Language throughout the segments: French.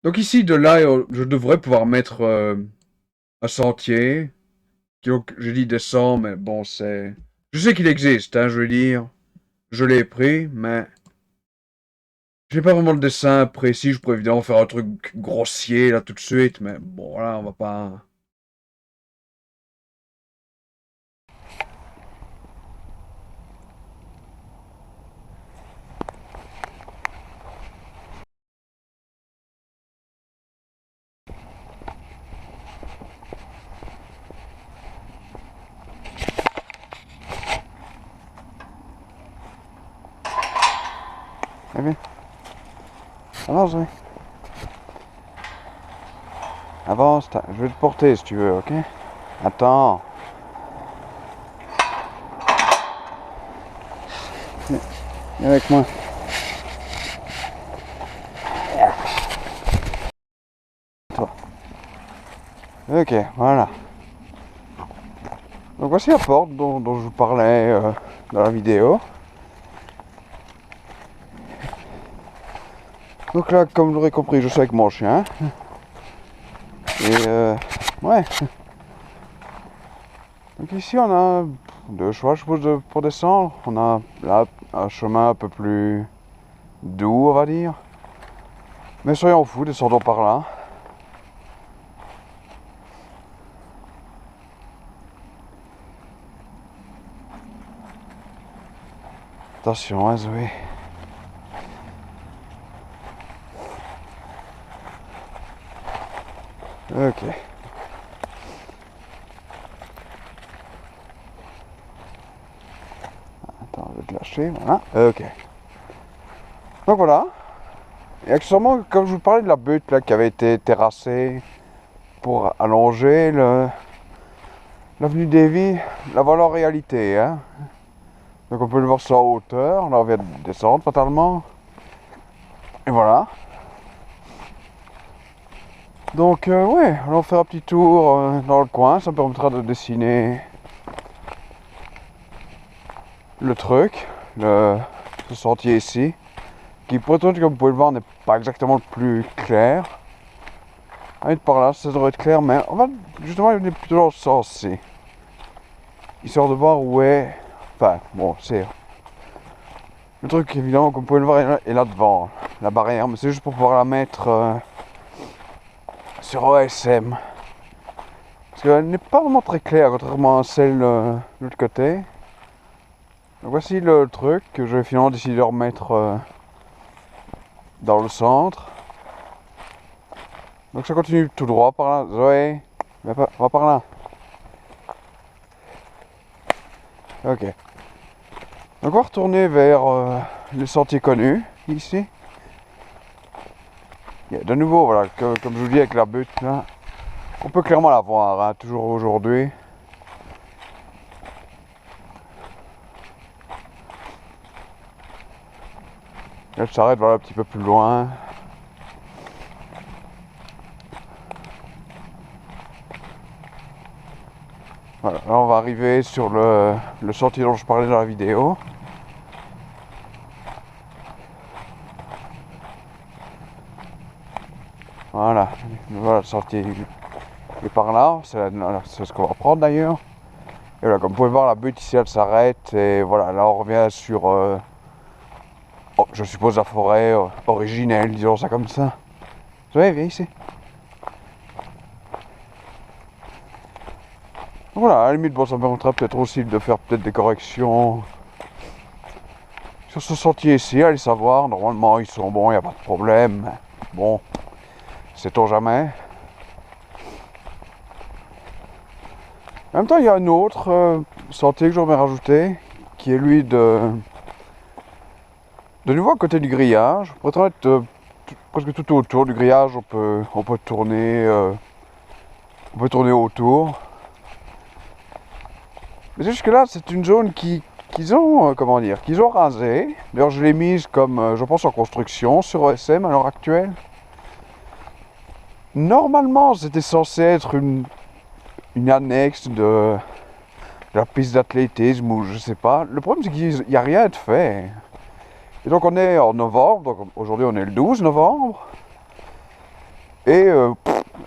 Donc ici, de là, je devrais pouvoir mettre un sentier. Donc j'ai dit descend, mais bon, c'est... Je sais qu'il existe, hein, je veux dire. Je l'ai pris, mais... J'ai pas vraiment le dessin précis. Je pourrais évidemment faire un truc grossier, là, tout de suite. Mais bon, là, on va pas... Eh bien, avance, oui. Avance, je vais te porter si tu veux, ok? Attends. Viens avec moi. Toi. Ok, voilà. Donc voici la porte dont je vous parlais dans la vidéo. Donc là, comme vous l'aurez compris, je suis avec mon chien. Et ouais. Donc ici, on a deux choix, je suppose, pour descendre. On a là un chemin un peu plus doux, on va dire. Mais soyons fous, descendons par là. Attention, hein, Zoé. Ok. Attends, je vais te lâcher, voilà. Ok. Donc voilà. Et accessoirement, comme je vous parlais de la butte là, qui avait été terrassée pour allonger l'avenue Davy, la voilà en réalité. Hein. Donc on peut le voir sur la hauteur, là on vient de descendre fatalement. Et voilà. Donc ouais, allons faire un petit tour dans le coin, ça me permettra de dessiner le truc, ce sentier ici, qui pour être honnête, comme vous pouvez le voir, n'est pas exactement le plus clair. Ah, par là, ça devrait être clair, mais on va justement aller plutôt dans ce sens-ci. Histoire de voir où est... Enfin, bon, c'est... Le truc, évidemment, comme vous pouvez le voir, est là devant, la barrière, mais c'est juste pour pouvoir la mettre sur OSM. Parce qu'elle n'est pas vraiment très claire, contrairement à celle de l'autre côté. Donc voici le truc que je vais finalement décider de remettre dans le centre. Donc ça continue tout droit par là. Zoé, va par là. Ok. Donc on va retourner vers le sentier connu, ici. De nouveau, voilà, comme je vous dis avec la butte là, on peut clairement la voir, hein, toujours aujourd'hui. Elle s'arrête voilà, un petit peu plus loin. Voilà, là on va arriver sur le sentier dont je parlais dans la vidéo. Voilà, voilà le sentier est par là, c'est ce qu'on va prendre d'ailleurs. Et voilà, comme vous pouvez voir, la butte ici elle s'arrête et voilà, là on revient sur, je suppose la forêt originelle, disons ça comme ça. Vous voyez, viens ici. Voilà, à la limite, bon, ça me permettra peut-être aussi de faire peut-être des corrections sur ce sentier ici, allez savoir, normalement ils sont bons, il n'y a pas de problème. Bon, sait-on jamais. En même temps, il y a un autre sentier que j'aurais rajouté, qui est lui de nouveau à côté du grillage. Pour être honnête, presque tout autour du grillage, on peut tourner autour. Mais jusque-là, c'est une zone qu'ils ont, comment dire, qu'ils ont rasé. D'ailleurs, je l'ai mise comme, je pense, en construction sur OSM à l'heure actuelle. Normalement, c'était censé être une annexe de la piste d'athlétisme ou je sais pas. Le problème, c'est qu'il n'y a rien de fait. Et donc, on est en novembre, donc aujourd'hui, on est le 12 novembre. Et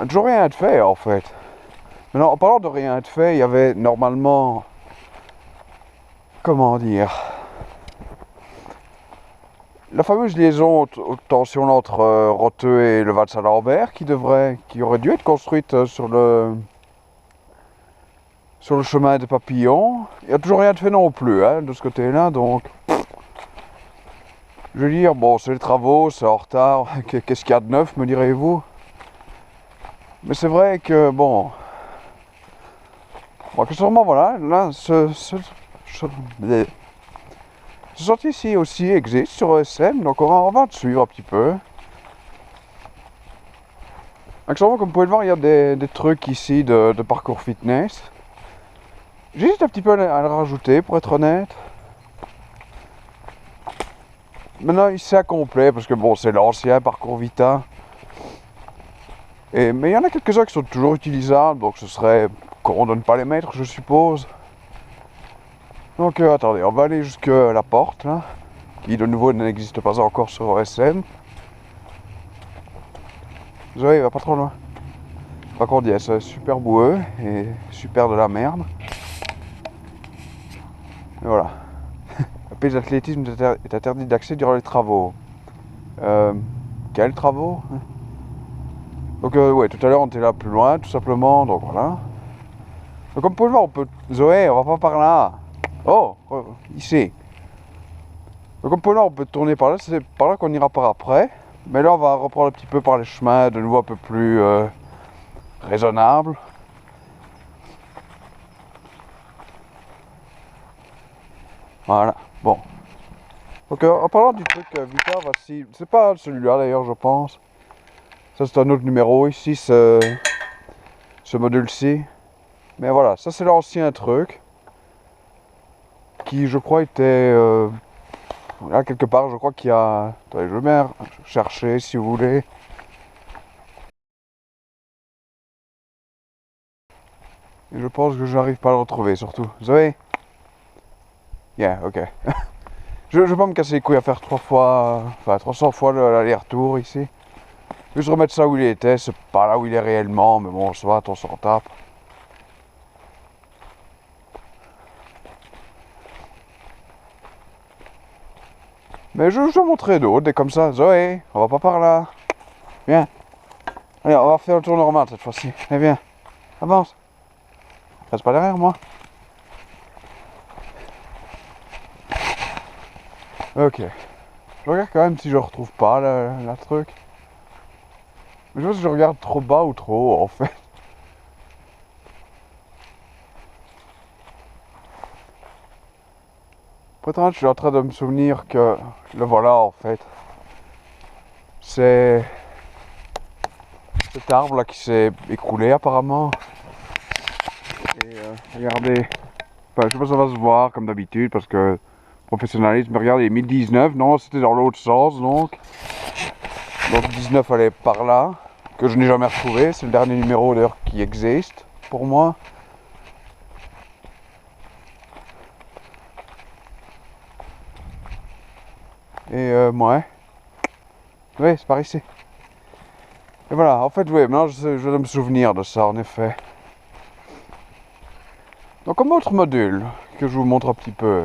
toujours rien de fait en fait. Maintenant, en parlant de rien de fait, il y avait normalement, comment dire, la fameuse liaison haute tension entre Roteux et le Val-Saint-Lambert qui aurait dû être construite sur le chemin des papillons. Il n'y a toujours rien de fait non plus hein, de ce côté-là, donc je veux dire, bon, c'est les travaux, c'est en retard, qu'est-ce qu'il y a de neuf, me direz-vous? Mais c'est vrai que, bon, sûrement, voilà, là, ce sentier-ci aussi existe sur ESM, donc on va le suivre un petit peu. Actuellement, comme vous pouvez le voir, il y a des trucs ici de parcours fitness. J'ai juste un petit peu à le rajouter, pour être honnête. Maintenant, c'est incomplet, parce que bon, c'est l'ancien parcours Vita. Mais il y en a quelques-uns qui sont toujours utilisables, donc ce serait qu'on ne donne pas les mettre, je suppose. Donc attendez, on va aller jusqu'à la porte, là, qui de nouveau n'existe pas encore sur OSM. Zoé, il va pas trop loin. Par contre, c'est super boueux et super de la merde. Et voilà. La piste d'athlétisme est interdite d'accès durant les travaux. Quels travaux? Donc ouais, tout à l'heure on était là plus loin, tout simplement, donc voilà. Donc comme vous pouvez le voir, on peut... Zoé, on va pas par là. Oh, ici. Donc comme vous pouvez le voir, on peut tourner par là, c'est par là qu'on ira par après. Mais là on va reprendre un petit peu par les chemins, de nouveau un peu plus raisonnables. Voilà, bon. Donc en parlant du truc Vita, voici, c'est pas celui-là d'ailleurs je pense. Ça c'est un autre numéro ici, ce module-ci. Mais voilà, ça c'est l'ancien truc. Qui je crois était... là quelque part, je crois qu'il y a... Attendez, je vais bien chercher si vous voulez. Et je pense que je n'arrive pas à le retrouver surtout. Zoé? Yeah, ok. Je vais pas me casser les couilles à faire 300 fois l'aller-retour ici. Juste remettre ça où il était, c'est pas là où il est réellement, mais bon, ça va, on s'en tape. Mais je vais montrer d'autres, et comme ça, Zoé, on va pas par là. Viens. Allez, on va faire le tour normal cette fois-ci. Allez, viens. Avance. Reste pas derrière moi. Ok. Je regarde quand même si je retrouve pas la truc. Mais je pense que je regarde trop bas ou trop haut en fait. Pourtant, je suis en train de me souvenir que le voilà en fait. C'est cet arbre là qui s'est écroulé apparemment. Et regardez. Enfin, je sais pas si ça va se voir comme d'habitude parce que professionnalisme, mais regardez, 1019, non, c'était dans l'autre sens donc. Donc 19 allait par là, que je n'ai jamais retrouvé, c'est le dernier numéro d'ailleurs qui existe pour moi. Et ouais. Oui, c'est par ici. Et voilà, en fait, oui, maintenant je vais me souvenir de ça en effet. Donc comme autre module, que je vous montre un petit peu.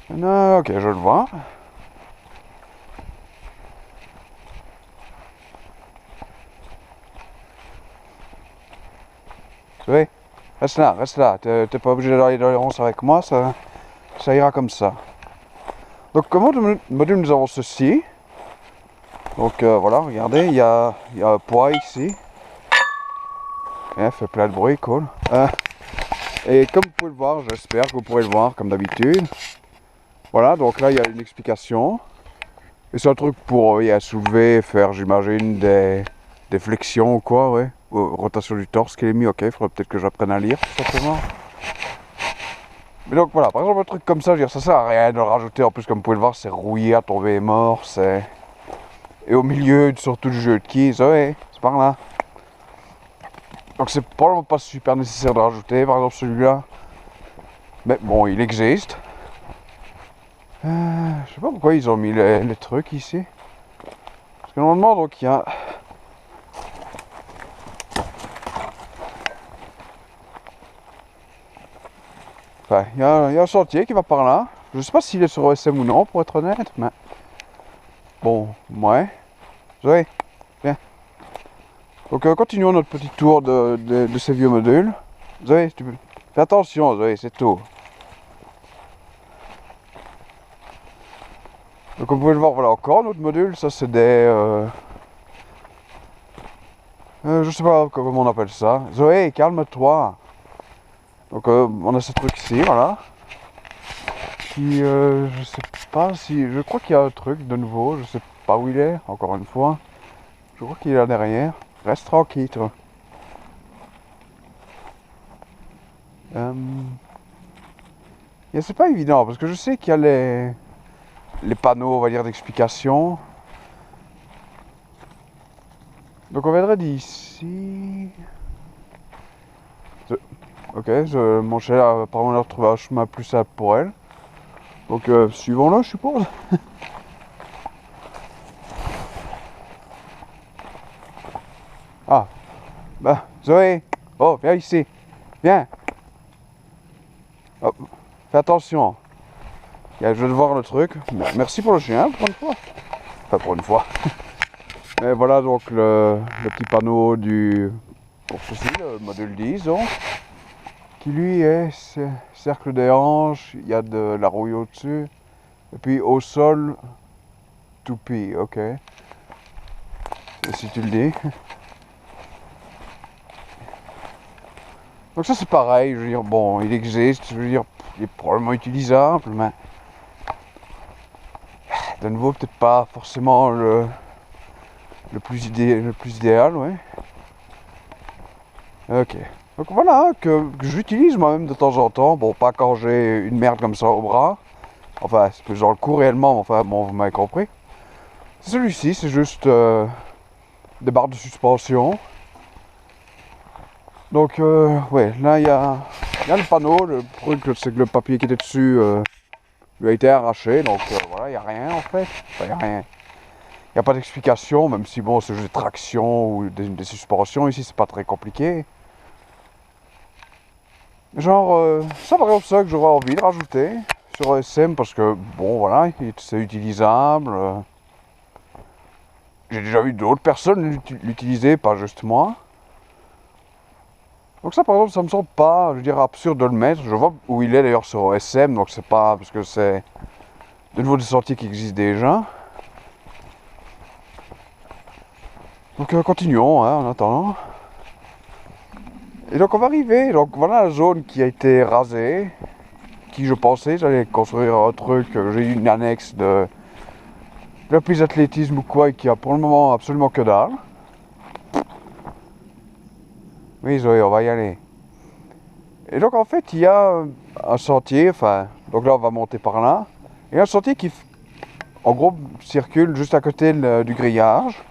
Non, ok, je le vois. Oui, reste là, t'es pas obligé d'aller dans les ronces avec moi, ça ira comme ça. Donc comme autre module, nous avons ceci. Donc voilà, regardez, il y a un poids ici. Il fait plein de bruit, cool. Et comme vous pouvez le voir, j'espère que vous pourrez le voir comme d'habitude. Voilà, donc là il y a une explication. Et c'est un truc pour soulever, faire j'imagine des flexions ou quoi, ouais. Ou rotation du torse qui est mis, ok, il faudrait peut-être que j'apprenne à lire tout simplement. Mais donc voilà, par exemple un truc comme ça, je veux dire, ça sert à rien de le rajouter, en plus comme vous pouvez le voir, c'est rouillé, à tomber mort, c'est... Et au milieu, surtout du jeu de keys, ouais, c'est par là. Donc c'est probablement pas super nécessaire de rajouter, par exemple celui-là. Mais bon, il existe. Je sais pas pourquoi ils ont mis les trucs ici. Parce que normalement, donc il y a... Enfin, il y a un sentier qui va par là. Je sais pas s'il est sur OSM ou non, pour être honnête, mais... Bon, ouais. Zoé, viens. Donc continuons notre petit tour de ces vieux modules. Zoé, fais attention, Zoé, c'est tout. Donc comme vous pouvez le voir, voilà encore notre module. Ça c'est des... je sais pas comment on appelle ça. Zoé, calme-toi. Donc on a ce truc ici, voilà. Qui, je sais pas si... Je crois qu'il y a un truc de nouveau, je sais pas où il est, encore une fois. Je crois qu'il est là derrière. Reste tranquille, toi. C'est pas évident, parce que je sais qu'il y a les panneaux, on va dire, d'explication. Donc on viendrait d'ici... Ok, mon chat a apparemment retrouvé un chemin plus simple pour elle. Donc suivons-le, je suppose. Ah, bah, Zoé, oh, viens ici, viens. Oh, fais attention. Je vais voir le truc. Merci pour le chien, pour une fois. Enfin, pour une fois. Et voilà donc le petit panneau pour ceci, le module 10, donc, qui lui est cercle des hanches, il y a de la rouille au-dessus, et puis au sol, toupie, ok. Et si tu le dis. Donc ça c'est pareil, je veux dire, bon, il existe, je veux dire, il est probablement utilisable, mais de nouveau peut-être pas forcément le plus idéal, ouais. Ok. Donc voilà, que j'utilise moi-même de temps en temps, bon, pas quand j'ai une merde comme ça au bras, enfin, c'est plus dans le coup réellement, enfin, bon, vous m'avez compris. Celui-ci, c'est juste des barres de suspension. Donc, ouais, là, il y a le panneau, le truc, c'est que le papier qui était dessus lui a été arraché, donc voilà, il n'y a rien en fait. Enfin, il n'y a rien. Il n'y a pas d'explication, même si bon, c'est juste des tractions ou des suspensions, ici, c'est pas très compliqué. Genre, ça par exemple, ça que j'aurais envie de rajouter sur SM, parce que bon, voilà, c'est utilisable. J'ai déjà vu d'autres personnes l'utiliser, pas juste moi. Donc ça par exemple ça me semble pas, je veux dire, absurde de le mettre. Je vois où il est d'ailleurs sur OSM, donc c'est pas parce que c'est de nouveau des sentiers qui existent déjà. Donc continuons hein, en attendant. Et donc on va arriver, donc voilà la zone qui a été rasée, qui je pensais j'allais construire un truc, j'ai eu une annexe de la piste d'athlétisme ou quoi, et qui a pour le moment absolument que dalle. Oui Zoé, on va y aller. Et donc en fait il y a un sentier, enfin, donc là on va monter par là, et un sentier qui en gros circule juste à côté du grillage.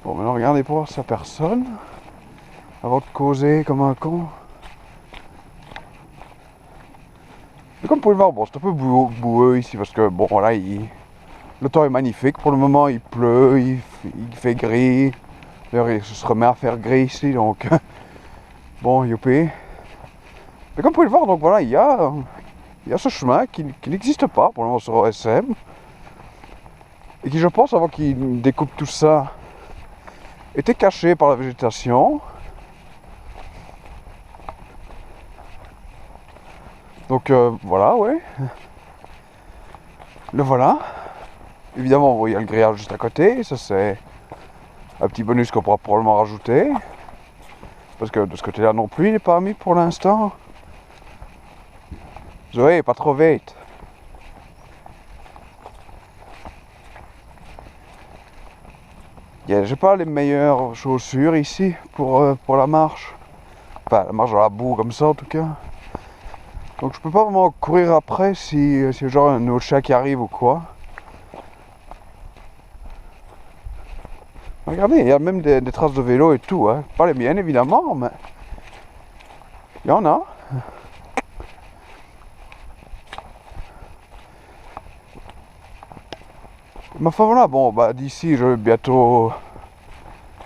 Bon maintenant regardez pour voir si y a personne, avant de causer comme un con. Et comme vous pouvez le voir, bon c'est un peu boueux ici parce que bon là le temps est magnifique, pour le moment il pleut, il fait gris. D'ailleurs il se remet à faire gris ici donc bon youpi. Mais comme vous pouvez le voir, donc voilà, il y a ce chemin qui n'existe pas pour le moment sur OSM. Et qui je pense avant qu'il découpe tout ça était caché par la végétation. Donc voilà, ouais. Le voilà. Évidemment, il y a le grillage juste à côté, ça c'est un petit bonus qu'on pourra probablement rajouter. Parce que de ce côté-là non plus, il n'est pas mis pour l'instant. Zoé, pas trop vite. J'ai pas les meilleures chaussures ici pour la marche. Enfin, la marche dans la boue comme ça en tout cas. Donc je peux pas vraiment courir après si genre un autre chat qui arrive ou quoi. Regardez, il y a même des traces de vélo et tout, hein. Pas les miennes évidemment, mais il y en a. Ma foi, voilà, bon, bah d'ici, je vais bientôt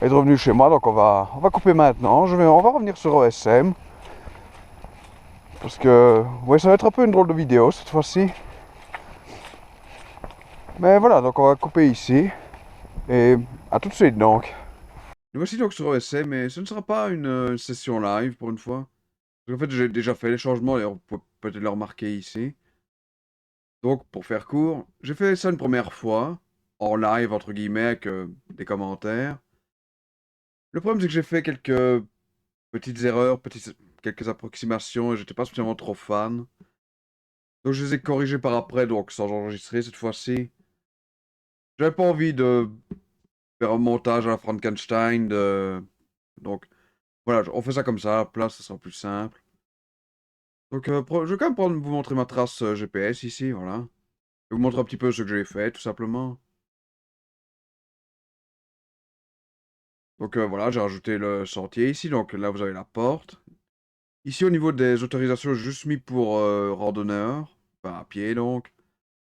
être revenu chez moi, donc on va couper maintenant. On va revenir sur OSM. Parce que, ouais, ça va être un peu une drôle de vidéo cette fois-ci. Mais voilà, donc on va couper ici. Et à tout de suite donc. Nous voici donc sur OSM, mais ce ne sera pas une session live pour une fois. Parce qu'en fait, j'ai déjà fait les changements et on peut peut-être le remarquer ici. Donc, pour faire court, j'ai fait ça une première fois, en live entre guillemets, avec des commentaires. Le problème, c'est que j'ai fait quelques petites erreurs, quelques approximations, et j'étais pas spécialement trop fan. Donc, je les ai corrigées par après, donc sans enregistrer cette fois-ci. J'avais pas envie de faire un montage à la Frankenstein, donc voilà, on fait ça comme ça, à la place, ça sera plus simple. Donc, je vais quand même vous montrer ma trace GPS ici, voilà. Je vais vous montrer un petit peu ce que j'ai fait, tout simplement. Donc voilà, j'ai rajouté le sentier ici, donc là vous avez la porte. Ici au niveau des autorisations, j'ai juste mis pour randonneurs, enfin à pied donc.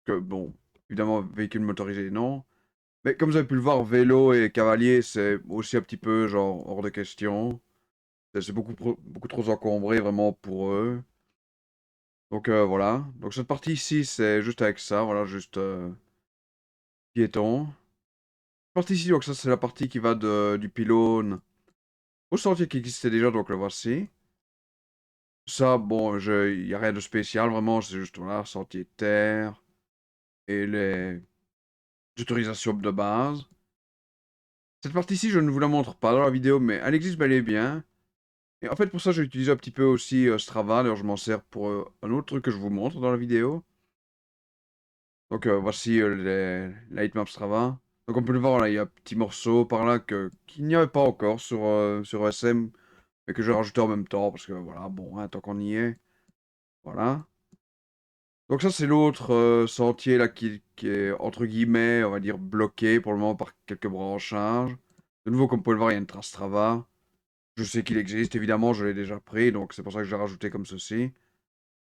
Que bon, évidemment véhicule motorisé non. Mais comme vous avez pu le voir, vélo et cavalier, c'est aussi un petit peu genre hors de question. C'est beaucoup trop encombré vraiment pour eux. Donc voilà. Donc cette partie ici, c'est juste avec ça, voilà, juste piéton. Cette partie ici, donc ça c'est la partie qui va du pylône au sentier qui existait déjà, donc le voici. Ça, bon, il n'y a rien de spécial, vraiment, c'est juste, voilà, sentier de terre et les autorisations de base. Cette partie-ci, je ne vous la montre pas dans la vidéo, mais elle existe bel et bien. Et en fait, pour ça, j'ai utilisé un petit peu aussi Strava, d'ailleurs, je m'en sers pour un autre truc que je vous montre dans la vidéo. Donc, voici la heatmap Strava. Donc, on peut le voir, là, il y a un petit morceau par là qu'il n'y avait pas encore sur ESM, mais que je vais rajouter en même temps, parce que, voilà, bon, hein, tant qu'on y est, voilà. Donc ça, c'est l'autre sentier là qui est, entre guillemets, on va dire, bloqué pour le moment par quelques branchages. De nouveau, comme vous pouvez le voir, il y a une trace Strava. Je sais qu'il existe, évidemment, je l'ai déjà pris, donc c'est pour ça que je l'ai rajouté comme ceci.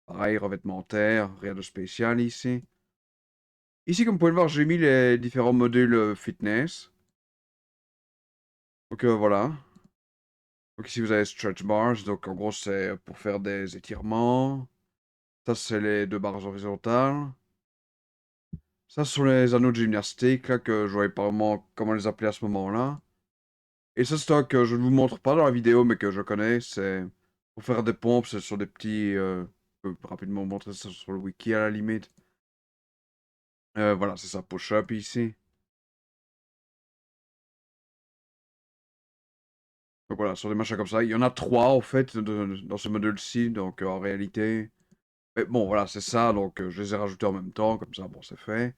Pareil, revêtementaire, rien de spécial ici. Ici, comme vous pouvez le voir, j'ai mis les différents modules fitness. Donc voilà. Donc ici, vous avez stretch bars, donc en gros, c'est pour faire des étirements. Ça, c'est les deux barres horizontales. Ça, ce sont les anneaux de gymnastique, là, que je voyais pas vraiment comment les appeler à ce moment-là. Et ça, c'est un que je ne vous montre pas dans la vidéo, mais que je connais. C'est pour faire des pompes, c'est sur des petits. Je peux rapidement vous montrer ça sur le wiki à la limite. Voilà, c'est ça, push-up ici. Donc voilà, sur des machins comme ça. Il y en a trois, en fait, dans ce module-ci. Donc en réalité. Mais bon, voilà, c'est ça. Donc je les ai rajoutés en même temps, comme ça, bon, c'est fait.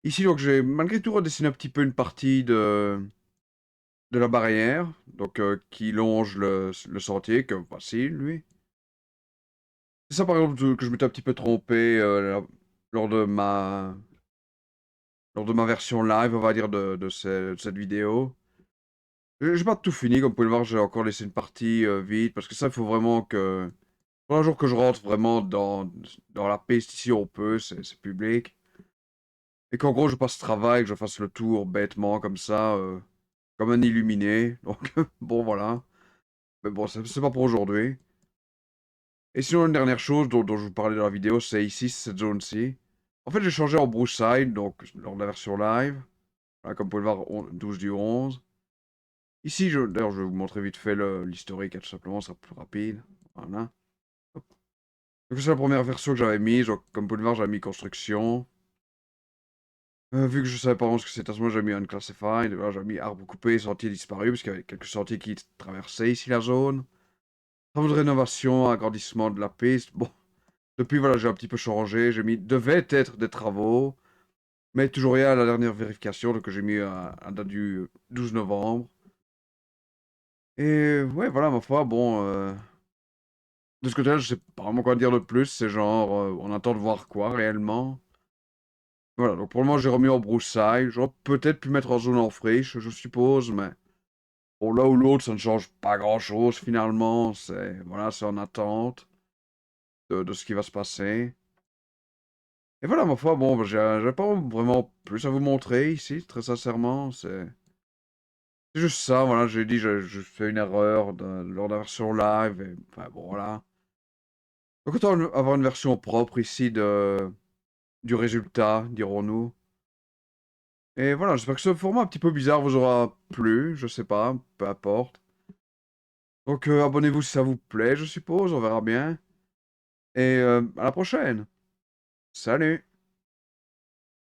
Ici, donc j'ai malgré tout redessiné un petit peu une partie de la barrière, donc qui longe le sentier, que voici, lui. C'est ça, par exemple, que je m'étais un petit peu trompé lors de ma version live, on va dire, de cette vidéo. J'ai pas tout fini, comme vous pouvez le voir, j'ai encore laissé une partie vide, parce que ça, il faut vraiment que... Pour un jour que je rentre vraiment dans la piste, ici, on peut, c'est public. Et qu'en gros, je passe ce travail, que je fasse le tour bêtement, comme ça, comme un illuminé. Donc, bon, voilà. Mais bon, c'est pas pour aujourd'hui. Et sinon, une dernière chose dont je vous parlais dans la vidéo, c'est ici, cette zone-ci. En fait, j'ai changé en broussaille, donc lors de la version live. Voilà, comme vous pouvez le voir, 12 du 11. Ici, d'ailleurs, je vais vous montrer vite fait l'historique, hein, tout simplement, ça sera plus rapide. Voilà. Hop. Donc, c'est la première version que j'avais mise. Donc, comme vous pouvez le voir, j'avais mis construction. Vu que je savais pas vraiment ce que c'était à ce moment, j'ai mis unclassified. Voilà, j'ai mis arbre coupé, sentier disparu, parce qu'il y avait quelques sentiers qui traversaient ici la zone. Travaux de rénovation, agrandissement de la piste. Bon, depuis, voilà, j'ai un petit peu changé. J'ai mis devait être des travaux, mais toujours rien à la dernière vérification, donc j'ai mis à date du 12 novembre. Et ouais, voilà, ma foi, bon, de ce côté-là, je sais pas vraiment quoi dire de plus. C'est genre, on attend de voir quoi réellement. Voilà, donc pour le moment, j'ai remis en broussaille. J'aurais peut-être pu mettre en zone en friche, je suppose, mais bon, là ou l'autre, ça ne change pas grand-chose finalement. C'est voilà, c'est en attente de ce qui va se passer. Et voilà, ma foi, bon, bah, j'ai pas vraiment plus à vous montrer ici, très sincèrement. C'est juste ça, voilà, j'ai dit, je fais une erreur lors de la version live, et enfin bon, voilà. Donc autant avoir une version propre ici du résultat, dirons-nous. Et voilà, j'espère que ce format un petit peu bizarre vous aura plu, je sais pas, peu importe. Donc abonnez-vous si ça vous plaît, je suppose, on verra bien. Et à la prochaine. Salut!